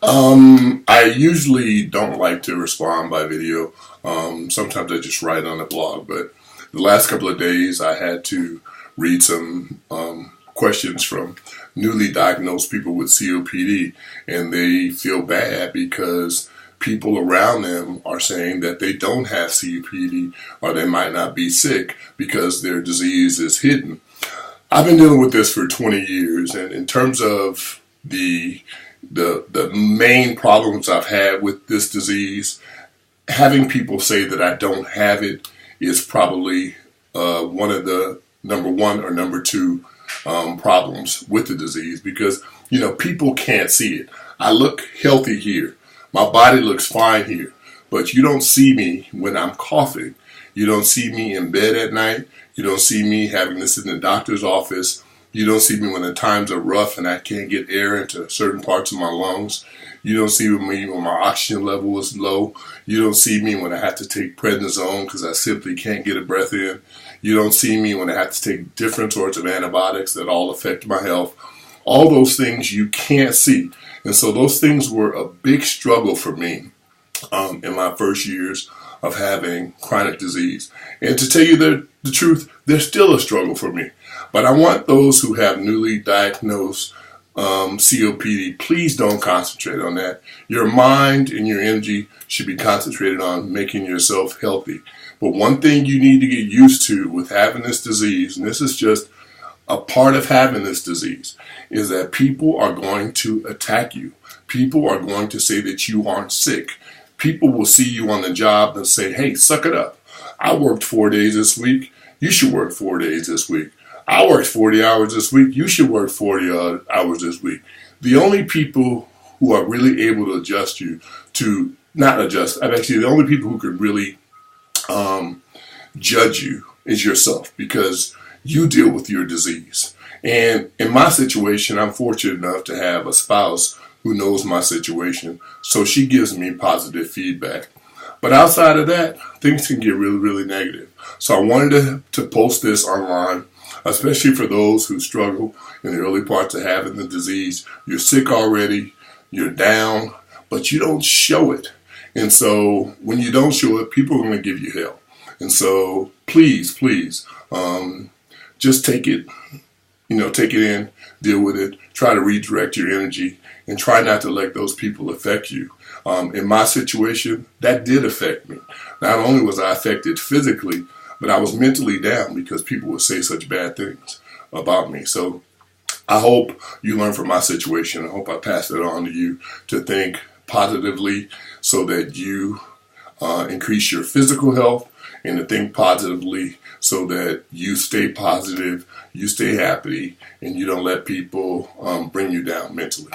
I usually don't like to respond by video. Sometimes I just write on the blog, but the last couple of days I had to read some questions from newly diagnosed people with COPD, and they feel bad because people around them are saying that they don't have COPD or they might not be sick because their disease is hidden. I've been dealing with this for 20 years, and in terms of the main problems I've had with this disease, having people say that I don't have it is probably one of the number one or number two problems with the disease, because people can't see it. I look healthy here. My body looks fine here, but you don't see me when I'm coughing. You don't see me in bed at night. You don't see me having to sit in the doctor's office. You don't see me when the times are rough and I can't get air into certain parts of my lungs. You don't see me when my oxygen level is low. You don't see me when I have to take prednisone because I simply can't get a breath in. You don't see me when I have to take different sorts of antibiotics that all affect my health. All those things you can't see. And so those things were a big struggle for me in my first years of having chronic disease. And to tell you the truth, they're still a struggle for me. But I want those who have newly diagnosed COPD, please don't concentrate on that. Your mind and your energy should be concentrated on making yourself healthy. But one thing you need to get used to with having this disease, and this is just a part of having this disease, is that people are going to attack you. People are going to say that you aren't sick. People will see you on the job and say, hey, suck it up. I worked 4 days this week. You should work 4 days this week. I worked 40 hours this week. You should work 40 hours this week. The only people who are really able to adjust you to, not adjust, actually the only people who could really judge you is yourself, because you deal with your disease. And in my situation, I'm fortunate enough to have a spouse who knows my situation, so she gives me positive feedback. But outside of that, things can get really, really negative. So I wanted to post this online, especially for those who struggle in the early parts of having the disease. You're sick already, you're down, but you don't show it. And so when you don't show it, people are going to give you hell. And so please, just take it, take it in, deal with it, try to redirect your energy, and try not to let those people affect you. In my situation, that did affect me. Not only was I affected physically, but I was mentally down because people would say such bad things about me. So I hope you learn from my situation. I hope I pass it on to you to think positively so that you increase your physical health, and to think positively so that you stay positive, you stay happy, and you don't let people bring you down mentally.